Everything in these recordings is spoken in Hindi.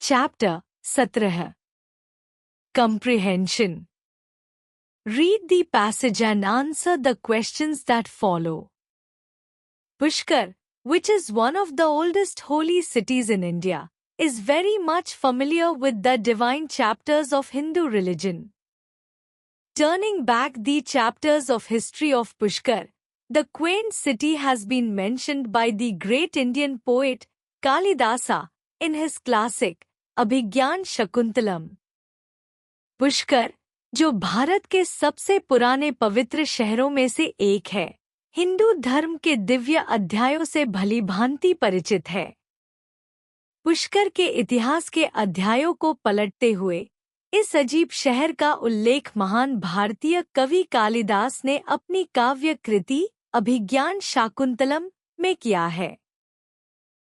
Chapter 17. Comprehension. Read the passage and answer the questions that follow. Pushkar, which is one of the oldest holy cities in India, is very much familiar with the divine chapters of Hindu religion. Turning back the chapters of history of Pushkar, the quaint city has been mentioned by the great Indian poet Kalidasa in his classic अभिज्ञान शकुंतलम. पुष्कर, जो भारत के सबसे पुराने पवित्र शहरों में से एक है, हिंदू धर्म के दिव्य अध्यायों से भलीभांति परिचित है. पुष्कर के इतिहास के अध्यायों को पलटते हुए इस अजीब शहर का उल्लेख महान भारतीय कवि कालिदास ने अपनी काव्य कृति अभिज्ञान शाकुंतलम में किया है.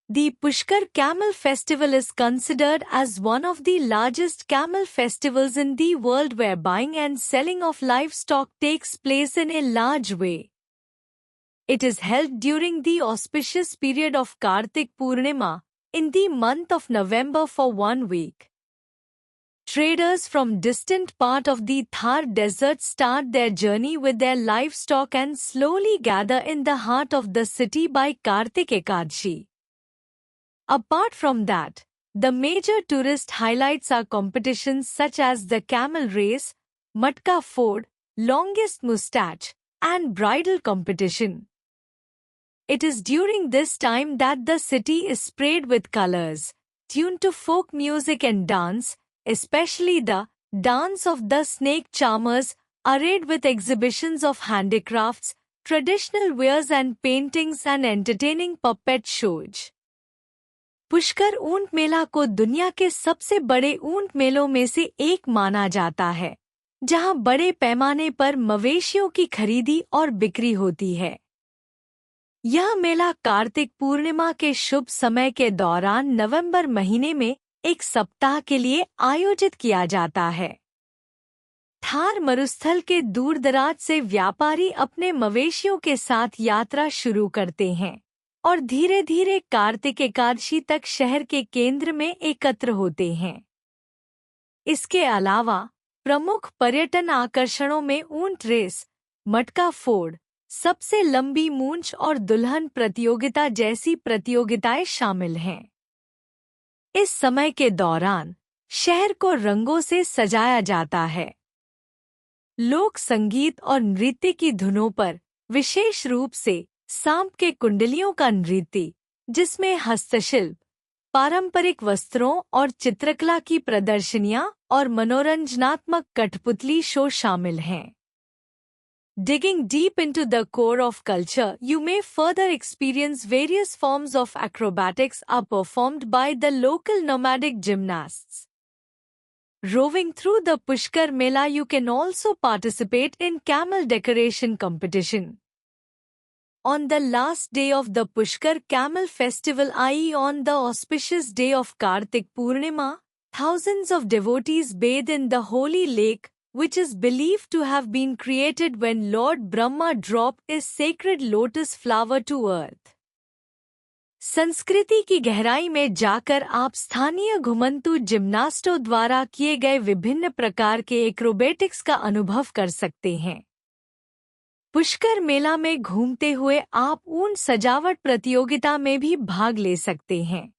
The Pushkar Camel Festival is considered as one of the largest camel festivals in the world, where buying and selling of livestock takes place in a large way. It is held during the auspicious period of Kartik Purnima in the month of November for 1 week. Traders from distant part of the Thar desert start their journey with their livestock and slowly gather in the heart of the city by Kartik Ekadashi. Apart from that, the major tourist highlights are competitions such as the camel race, matka ford, longest moustache, and bridal competition. It is during this time that the city is sprayed with colors, tuned to folk music and dance, especially the dance of the snake charmers, arrayed with exhibitions of handicrafts, traditional wares and paintings, and entertaining puppet shows. Pushkar ऊंट मेला को दुनिया के सबसे बड़े ऊंट मेलों में से एक माना जाता है, जहां बड़े पैमाने पर मवेशियों की खरीदी और बिक्री होती है. यह मेला कार्तिक पूर्णिमा के शुभ समय के दौरान नवंबर महीने में एक सप्ताह के लिए आयोजित किया जाता है. थार मरुस्थल के दूरदराज से व्यापारी अपने मवेशियों के साथ यात्रा शुरू करते हैं और धीरे धीरे कार्तिक एकादशी तक शहर के केंद्र में एकत्र होते हैं. इसके अलावा प्रमुख पर्यटन आकर्षणों में ऊंट रेस, मटका फोड़, सबसे लंबी मूंछ और दुल्हन प्रतियोगिता जैसी प्रतियोगिताएं शामिल हैं. इस समय के दौरान शहर को रंगों से सजाया जाता है. लोक संगीत और नृत्य की धुनों पर, विशेष रूप से सांप के कुंडलियों का नृत्य, जिसमें हस्तशिल्प, पारंपरिक वस्त्रों और चित्रकला की प्रदर्शनियां और मनोरंजनात्मक कठपुतली शो शामिल हैं. Digging deep into the core of culture, you may further experience various forms of acrobatics are performed by the local nomadic gymnasts. Roving through the Pushkar Mela, you can also participate in camel decoration competition. On the last day of the Pushkar Camel Festival, i.e. on the auspicious day of Kartik Purnima, thousands of devotees bathe in the holy lake, which is believed to have been created when Lord Brahma dropped his sacred lotus flower to earth. संस्कृति की गहराई में जाकर आप स्थानीय घुमंतू जिम्नास्टों द्वारा किए गए विभिन्न प्रकार के एक्रोबेटिक्स का अनुभव कर सकते हैं. पुष्कर मेला में घूमते हुए आप ऊंट सजावट प्रतियोगिता में भी भाग ले सकते हैं.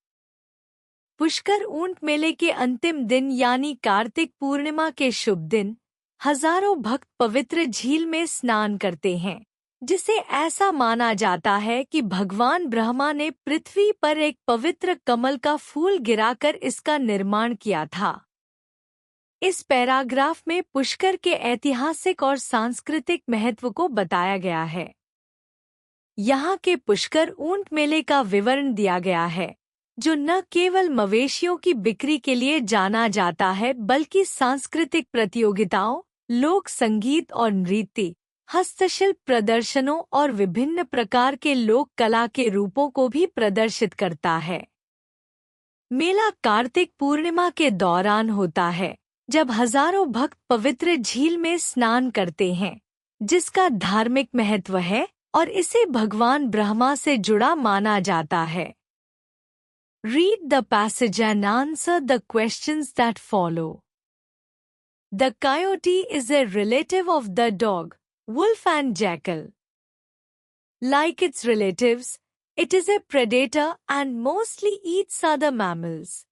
पुष्कर ऊंट मेले के अंतिम दिन यानी कार्तिक पूर्णिमा के शुभ दिन हजारों भक्त पवित्र झील में स्नान करते हैं, जिसे ऐसा माना जाता है कि भगवान ब्रह्मा ने पृथ्वी पर एक पवित्र कमल का फूल गिराकर इसका निर्माण किया था. इस पैराग्राफ में पुष्कर के ऐतिहासिक और सांस्कृतिक महत्व को बताया गया है. यहाँ के पुष्कर ऊंट मेले का विवरण दिया गया है, जो न केवल मवेशियों की बिक्री के लिए जाना जाता है बल्कि सांस्कृतिक प्रतियोगिताओं, लोक संगीत और नृत्य, हस्तशिल्प प्रदर्शनों और विभिन्न प्रकार के लोक कला के रूपों को भी प्रदर्शित करता है. मेला कार्तिक पूर्णिमा के दौरान होता है, जब हजारों भक्त पवित्र झील में स्नान करते हैं, जिसका धार्मिक महत्व है और इसे भगवान ब्रह्मा से जुड़ा माना जाता है. Read the passage and answer the questions that follow. The coyote is a relative of the dog, wolf and jackal. Like its relatives, it is a predator and mostly eats other mammals.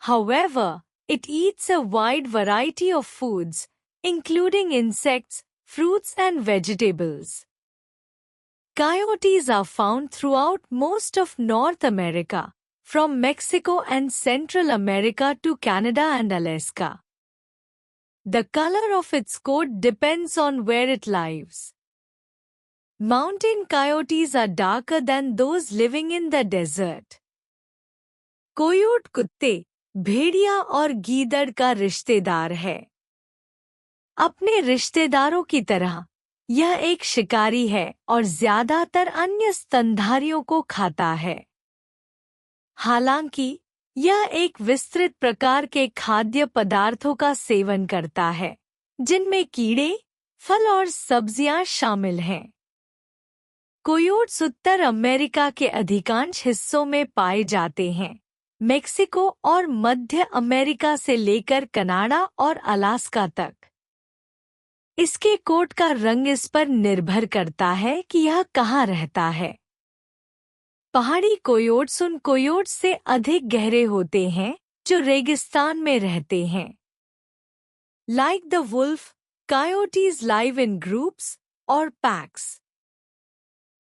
However, it eats a wide variety of foods, including insects, fruits and vegetables. Coyotes are found throughout most of North America, from Mexico and Central America to Canada and Alaska. The color of its coat depends on where it lives. Mountain coyotes are darker than those living in the desert. कोयोट कुत्ते, भेड़िया और गीदड़ का रिश्तेदार है। अपने रिश्तेदारों की तरह यह एक शिकारी है और ज्यादातर अन्य स्तनधारियों को खाता है। हालांकि यह एक विस्तृत प्रकार के खाद्य पदार्थों का सेवन करता है, जिनमें कीड़े, फल और सब्जियां शामिल हैं। कोयोट्स उत्तर अमेरिका के अधिकांश हिस्सों में पाए जाते हैं, मेक्सिको और मध्य अमेरिका से लेकर कनाडा और अलास्का तक। इसके कोट का रंग इस पर निर्भर करता है कि यह कहाँ रहता है। पहाड़ी कोयोट्स उन कोयोट्स से अधिक गहरे होते हैं जो रेगिस्तान में रहते हैं। Like the wolf, coyotes live in groups or packs.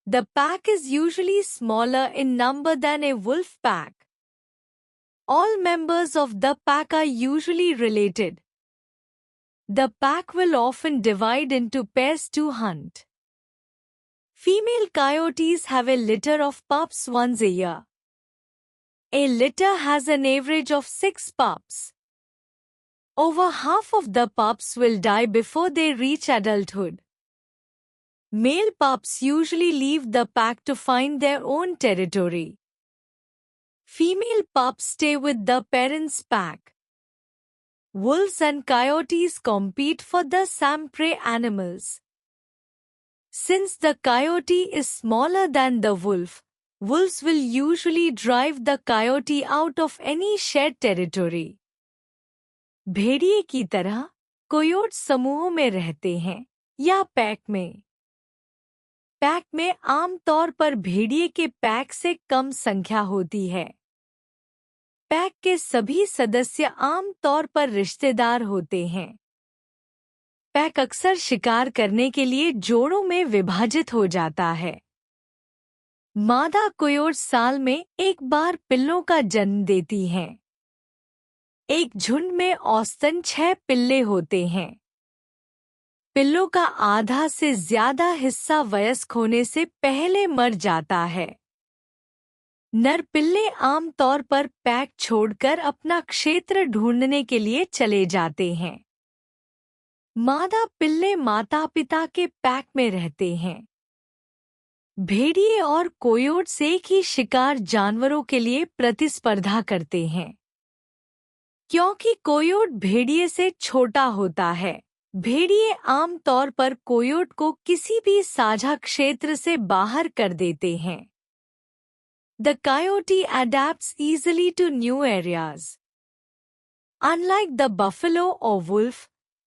The pack is usually smaller in number than a wolf pack. All members of the pack are usually related. The pack will often divide into pairs to hunt. Female coyotes have a litter of pups once a year. A litter has an average of 6 pups. Over half of the pups will die before they reach adulthood. Male pups usually leave the pack to find their own territory. Female pups stay with the parent's pack. Wolves and coyotes compete for the same prey animals. Since the coyote is smaller than the wolf, wolves will usually drive the coyote out of any shared territory. भेड़िए की तरह कोयोट समूहों में रहते हैं या पैक में। पैक में आमतौर पर भेड़िए के पैक से कम संख्या होती है। पैक के सभी सदस्य आमतौर पर रिश्तेदार होते हैं। पैक अक्सर शिकार करने के लिए जोड़ों में विभाजित हो जाता है। मादा कोयोट साल में एक बार पिल्लों का जन्म देती हैं। एक झुंड में औसतन 6 पिल्ले होते हैं। पिल्लों का आधा से ज्यादा हिस्सा वयस्क होने से पहले मर जाता है। नर पिल्ले आमतौर पर पैक छोड़कर अपना क्षेत्र ढूंढने के लिए चले जाते हैं। मादा पिल्ले माता-पिता के पैक में रहते हैं। भेड़िए और कोयोट्स एक ही शिकार जानवरों के लिए प्रतिस्पर्धा करते हैं। क्योंकि कोयोट भेड़िए से छोटा होता है, भेड़िए आमतौर पर कोयोट को किसी भी साझा क्षेत्र से बाहर कर देते हैं। The coyote adapts easily to new areas. Unlike the buffalo or wolf,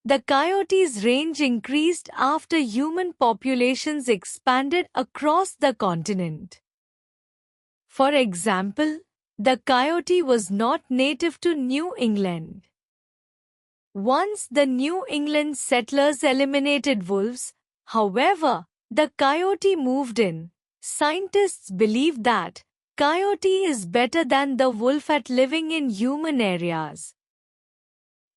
the coyote's range increased after human populations expanded across the continent. For example, the coyote was not native to New England. Once the New England settlers eliminated wolves, however, the coyote moved in. Scientists believe that coyote is better than the wolf at living in human areas.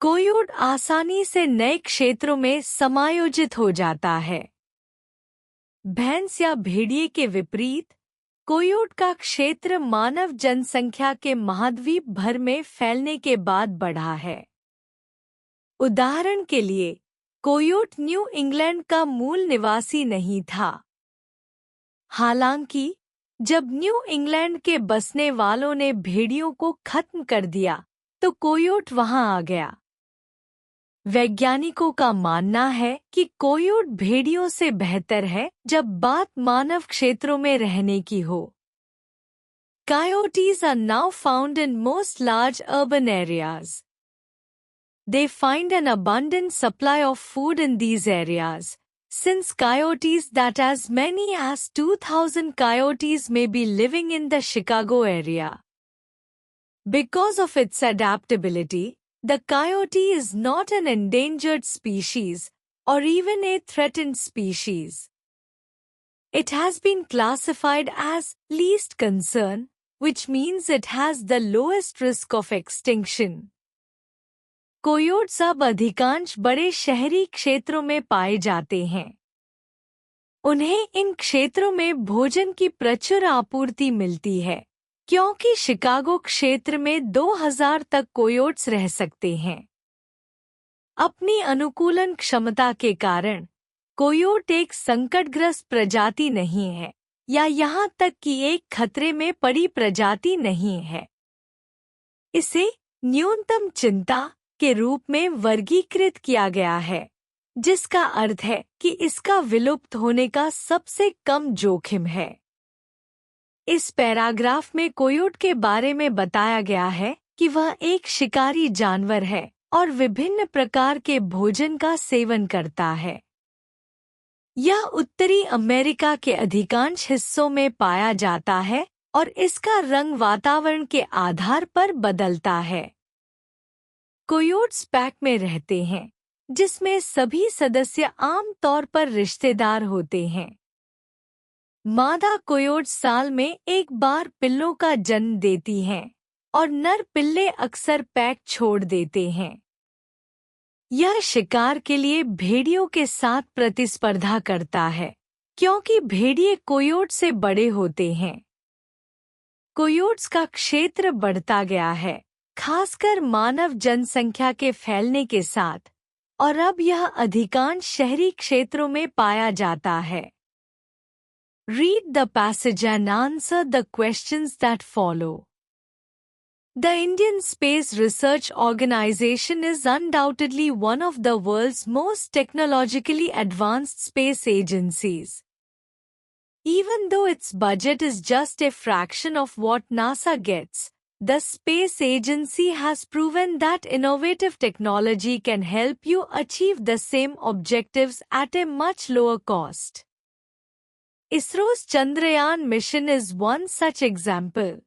कोयोट आसानी से नए क्षेत्रों में समायोजित हो जाता है। भैंस या भेड़िए के विपरीत, कोयोट का क्षेत्र मानव जनसंख्या के महाद्वीप भर में फैलने के बाद बढ़ा है। उदाहरण के लिए, कोयोट न्यू इंग्लैंड का मूल निवासी नहीं था। हालांकि, जब न्यू इंग्लैंड के बसने वालों ने भेड़ियों को खत्म कर दिया, तो कोयोट वहां आ गया। वैज्ञानिकों का मानना है कि कोयोट भेड़ियों से बेहतर है जब बात मानव क्षेत्रों में रहने की हो। Coyotes are now found in most large urban areas. They find an abundant supply of food in these areas, since coyotes that as many as 2,000 coyotes may be living in the Chicago area. Because of its adaptability, the coyote is not an endangered species or even a threatened species. It has been classified as least concern, which means it has the lowest risk of extinction. Coyotes अब अधिकांश बड़े शहरी क्षेत्रों में पाए जाते हैं। उन्हें इन क्षेत्रों में भोजन की प्रचुर आपूर्ति मिलती है, क्योंकि शिकागो क्षेत्र में 2000 तक कोयोट्स रह सकते हैं। अपनी अनुकूलन क्षमता के कारण कोयोट एक संकटग्रस्त प्रजाति नहीं है या यहाँ तक कि एक खतरे में पड़ी प्रजाति नहीं है। इसे न्यूनतम चिंता के रूप में वर्गीकृत किया गया है, जिसका अर्थ है कि इसका विलुप्त होने का सबसे कम जोखिम है। इस पैराग्राफ में कोयोट के बारे में बताया गया है कि वह एक शिकारी जानवर है और विभिन्न प्रकार के भोजन का सेवन करता है। यह उत्तरी अमेरिका के अधिकांश हिस्सों में पाया जाता है और इसका रंग वातावरण के आधार पर बदलता है। कोयोट्स पैक में रहते हैं, जिसमें सभी सदस्य आम तौर पर रिश्तेदार होते हैं। मादा कोयोट साल में एक बार पिल्लों का जन्म देती हैं और नर पिल्ले अक्सर पैक छोड़ देते हैं। यह शिकार के लिए भेड़ियों के साथ प्रतिस्पर्धा करता है, क्योंकि भेड़िए कोयोट से बड़े होते हैं। कोयोट्स का क्षेत्र बढ़ता गया है, खासकर मानव जनसंख्या के फैलने के साथ, और अब यह अधिकांश शहरी क्षेत्रों में पाया जाता है। Read the passage and answer the questions that follow. The Indian Space Research Organization is undoubtedly one of the world's most technologically advanced space agencies. Even though its budget is just a fraction of what NASA gets, the space agency has proven that innovative technology can help you achieve the same objectives at a much lower cost. ISRO's Chandrayaan mission is one such example.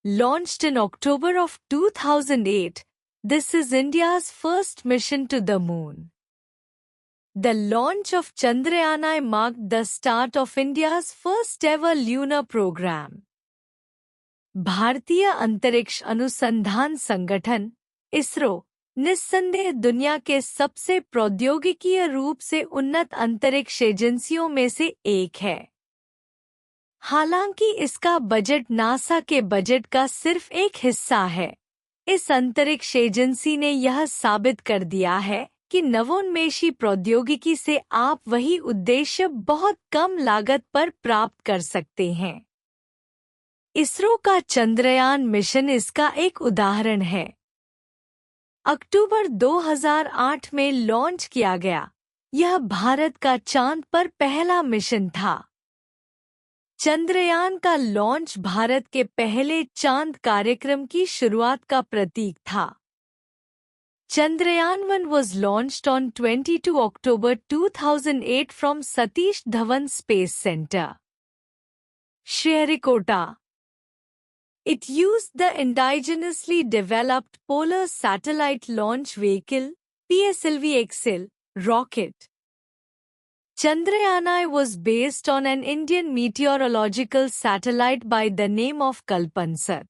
Launched in October of 2008, this is India's first mission to the moon. The launch of Chandrayaan marked the start of India's first-ever lunar program. भारतीय अंतरिक्ष अनुसंधान संगठन (ISRO) निस्संदेह दुनिया के सबसे प्रौद्योगिकीय रूप से उन्नत अंतरिक्ष एजेंसियों में से एक है। हालांकि इसका बजट नासा के बजट का सिर्फ एक हिस्सा है, इस अंतरिक्ष एजेंसी ने यह साबित कर दिया है कि नवोन्मेषी प्रौद्योगिकी से आप वही उद्देश्य बहुत कम लागत पर प्राप्त कर सकते हैं। इसरो का चंद्रयान मिशन इसका एक उदाहरण है। अक्टूबर 2008 में लॉन्च किया गया, यह भारत का चांद पर पहला मिशन था। चंद्रयान का लॉन्च भारत के पहले चांद कार्यक्रम की शुरुआत का प्रतीक था। Chandrayaan 1 was launched on 22 October 2008 from Satish Dhawan Space Center, Sriharikota. It used the indigenously developed Polar Satellite Launch Vehicle (PSLV-XL) rocket. Chandrayaan was based on an Indian meteorological satellite by the name of Kalpansat.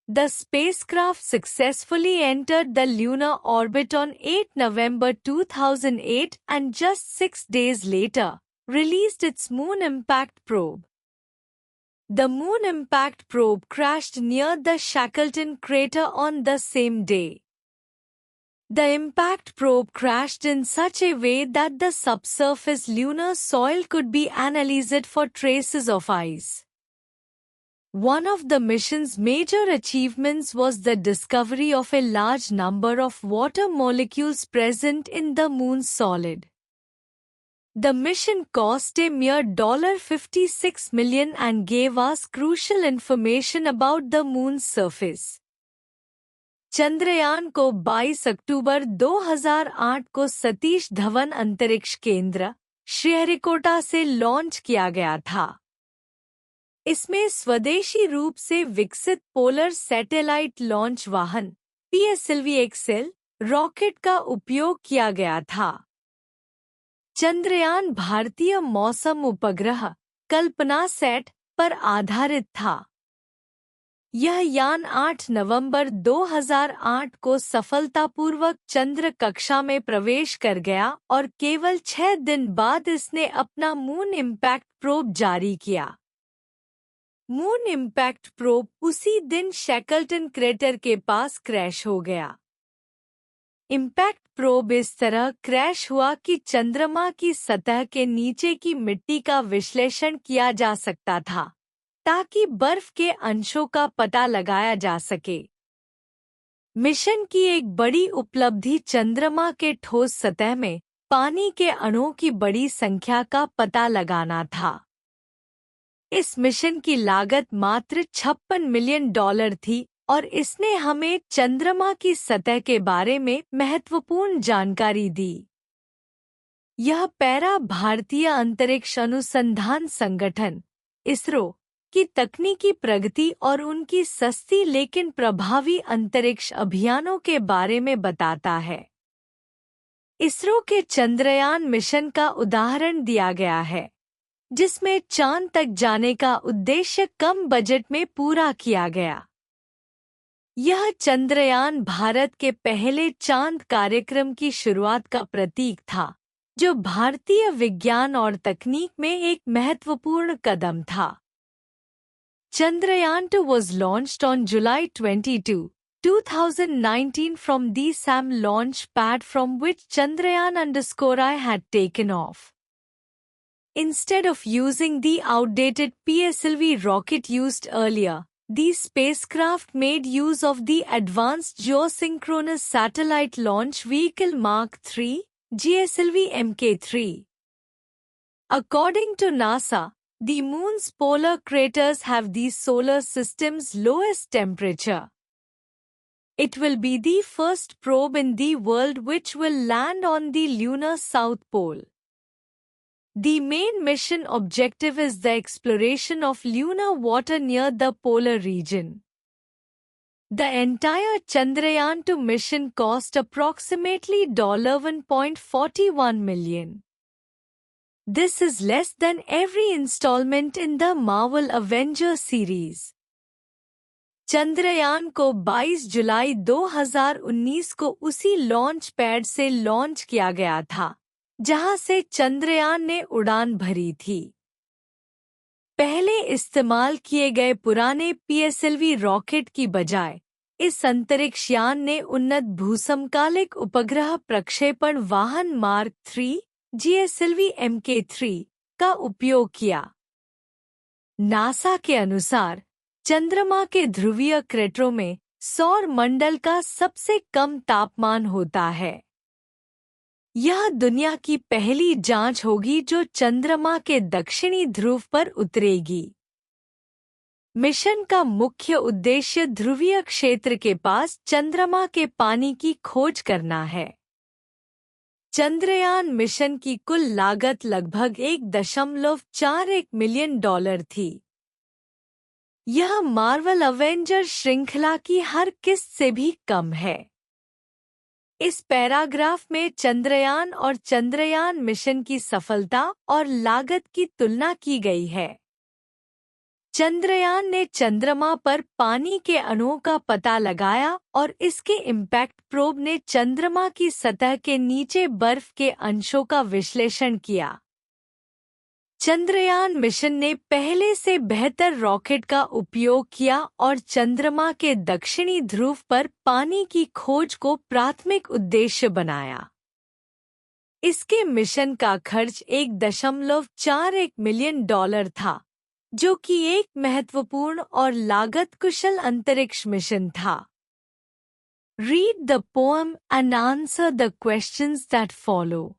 The spacecraft successfully entered the lunar orbit on 8 November 2008 and just 6 days later, released its Moon Impact Probe. The Moon Impact Probe crashed near the Shackleton crater on the same day. The impact probe crashed in such a way that the subsurface lunar soil could be analyzed for traces of ice. One of the mission's major achievements was the discovery of a large number of water molecules present in the Moon's solid. The mission cost a mere $56 million and gave us crucial information about the moon's surface. Chandrayaan को 22 अक्टूबर 2008 को सतीश धवन अंतरिक्ष केंद्र, श्रीहरिकोटा से लॉन्च किया गया था। इसमें स्वदेशी रूप से विकसित पोलर सैटेलाइट लॉन्च वाहन PSLV-XL रॉकेट का उपयोग किया गया था। चंद्रयान भारतीय मौसम उपग्रह कल्पनासैट पर आधारित था। यह यान 8 नवंबर 2008 को सफलतापूर्वक चंद्र कक्षा में प्रवेश कर गया और केवल 6 दिन बाद इसने अपना मून इम्पैक्ट प्रोब जारी किया। मून इम्पैक्ट प्रोब उसी दिन शैकल्टन क्रेटर के पास क्रैश हो गया। इम्पैक्ट प्रोब इस तरह क्रैश हुआ कि चंद्रमा की सतह के नीचे की मिट्टी का विश्लेषण किया जा सकता था, ताकि बर्फ के अंशों का पता लगाया जा सके। मिशन की एक बड़ी उपलब्धि चंद्रमा के ठोस सतह में पानी के अणुओं की बड़ी संख्या का पता लगाना था। इस मिशन की लागत मात्र $56 मिलियन थी और इसने हमें चंद्रमा की सतह के बारे में महत्वपूर्ण जानकारी दी। यह पैरा भारतीय अंतरिक्ष अनुसंधान संगठन इसरो की तकनीकी प्रगति और उनकी सस्ती लेकिन प्रभावी अंतरिक्ष अभियानों के बारे में बताता है। इसरो के चंद्रयान मिशन का उदाहरण दिया गया है, जिसमें चांद तक जाने का उद्देश्य कम बजट में पूरा किया गया। यह चंद्रयान भारत के पहले चांद कार्यक्रम की शुरुआत का प्रतीक था, जो भारतीय विज्ञान और तकनीक में एक महत्वपूर्ण कदम था। Chandrayaan 2 was launched on July 22, 2019 from the SAM launch pad from which Chandrayaan_I had taken off. Instead of using the outdated PSLV rocket used earlier, the spacecraft made use of the Advanced Geosynchronous Satellite Launch Vehicle Mark III, GSLV Mk3. According to NASA, the Moon's polar craters have the solar system's lowest temperature. It will be the first probe in the world which will land on the lunar south pole. The main mission objective is the exploration of lunar water near the polar region. The entire Chandrayaan-2 mission cost approximately $11.41 million. This is less than every installment in the Marvel Avengers series. Chandrayaan को 22 जुलाई 2019 को उसी लॉन्च पैड से लॉन्च किया गया था, जहां से चंद्रयान ने उड़ान भरी थी। पहले इस्तेमाल किए गए पुराने PSLV रॉकेट की बजाय इस अंतरिक्ष यान ने उन्नत भूसमकालिक उपग्रह प्रक्षेपण वाहन मार्क III GSLV Mk3 का उपयोग किया। नासा के अनुसार चंद्रमा के ध्रुवीय क्रेटरों में सौर मंडल का सबसे कम तापमान होता है। यह दुनिया की पहली जांच होगी जो चंद्रमा के दक्षिणी ध्रुव पर उतरेगी। मिशन का मुख्य उद्देश्य ध्रुवीय क्षेत्र के पास चंद्रमा के पानी की खोज करना है। चंद्रयान मिशन की कुल लागत लगभग $1.41 मिलियन थी। यह मार्वल अवेंजर श्रृंखला की हर किस्त से भी कम है। इस पैराग्राफ में चंद्रयान और चंद्रयान मिशन की सफलता और लागत की तुलना की गई है। चंद्रयान ने चंद्रमा पर पानी के अणुओं का पता लगाया और इसके इम्पैक्ट प्रोब ने चंद्रमा की सतह के नीचे बर्फ के अंशों का विश्लेषण किया। चंद्रयान मिशन ने पहले से बेहतर रॉकेट का उपयोग किया और चंद्रमा के दक्षिणी ध्रुव पर पानी की खोज को प्राथमिक उद्देश्य बनाया। इसके मिशन का खर्च $1.41 मिलियन था, जो कि एक महत्वपूर्ण और लागत कुशल अंतरिक्ष मिशन था। Read the poem and answer the questions that follow.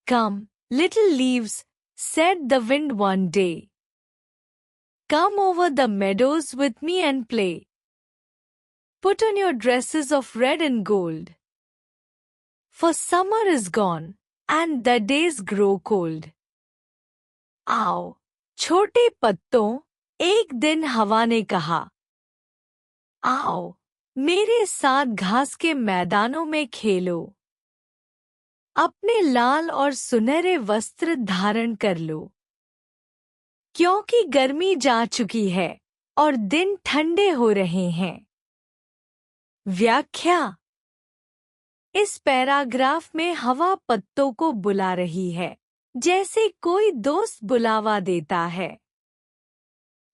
Come. Little leaves, said the wind one day. Come over the meadows with me and play. Put on your dresses of red and gold. For summer is gone, and the days grow cold. आओ, छोटे पत्तों, एक दिन हवा ने कहा, आओ, मेरे साथ घास के मैदानों में खेलो। अपने लाल और सुनहरे वस्त्र धारण कर लो, क्योंकि गर्मी जा चुकी है और दिन ठंडे हो रहे हैं। व्याख्या। इस पैराग्राफ में हवा पत्तों को बुला रही है, जैसे कोई दोस्त बुलावा देता है।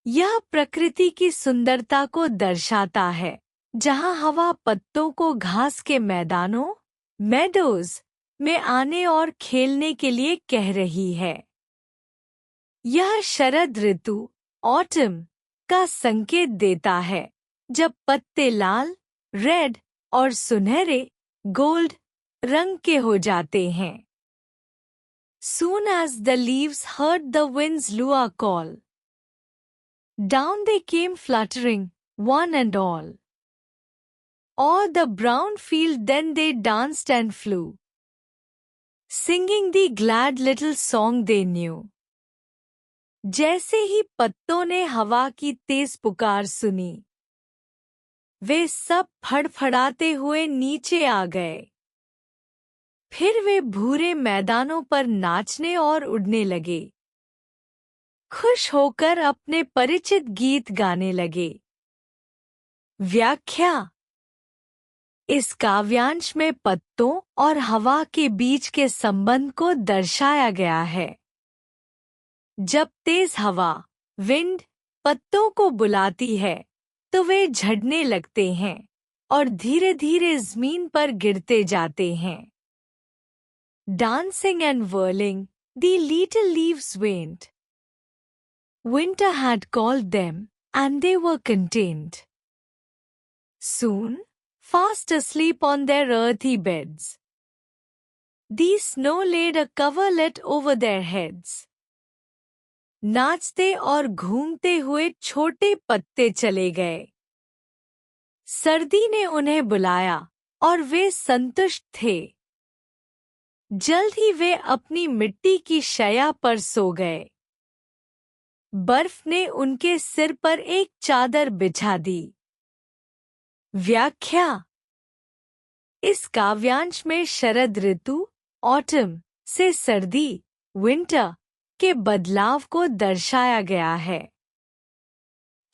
यह प्रकृति की सुंदरता को दर्शाता है, जहां हवा पत्तों को घास के मैदानों, मेडोज, में आने और खेलने के लिए कह रही है। यह शरद ऋतु, ऑटम, का संकेत देता है, जब पत्ते लाल, रेड और सुनहरे, गोल्ड, रंग के हो जाते हैं। Soon as the leaves heard the wind's lure call, down they came fluttering, one and all. O'er the brown field then they danced and flew, singing the glad little song they knew. जैसे ही पत्तों ने हवा की तेज पुकार सुनी, वे सब फड़फड़ाते हुए नीचे आ गए। फिर वे भूरे मैदानों पर नाचने और उड़ने लगे, खुश होकर अपने परिचित गीत गाने लगे। व्याख्या। इस काव्यांश में पत्तों और हवा के बीच के संबंध को दर्शाया गया है। जब तेज हवा, विंड, पत्तों को बुलाती है, तो वे झड़ने लगते हैं और धीरे धीरे जमीन पर गिरते जाते हैं। Dancing and whirling, the little leaves went. Winter had called them, and they were content. Soon, fast asleep on their earthy beds, the snow laid a coverlet over their heads. नाचते और घूमते हुए छोटे पत्ते चले गए। सर्दी ने उन्हें बुलाया और वे संतुष्ट थे। जल्द ही वे अपनी मिट्टी की शैया पर सो गए। बर्फ ने उनके सिर पर एक चादर बिछा दी। व्याख्या। इस काव्यांश में शरद ऋतु, ऑटम, से सर्दी, विंटर, के बदलाव को दर्शाया गया है।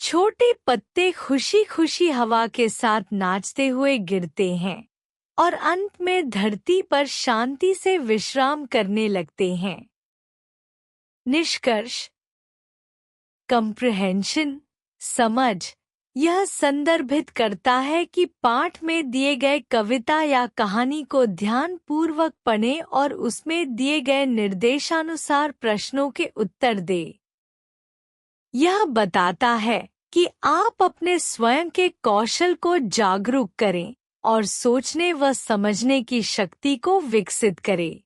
छोटे पत्ते खुशी खुशी हवा के साथ नाचते हुए गिरते हैं और अंत में धरती पर शांति से विश्राम करने लगते हैं। निष्कर्ष। कंप्रिहेंशन, समझ, यह संदर्भित करता है कि पाठ में दिए गए कविता या कहानी को ध्यानपूर्वक पढ़ें और उसमें दिए गए निर्देशानुसार प्रश्नों के उत्तर दें। यह बताता है कि आप अपने स्वयं के कौशल को जागरूक करें और सोचने व समझने की शक्ति को विकसित करें।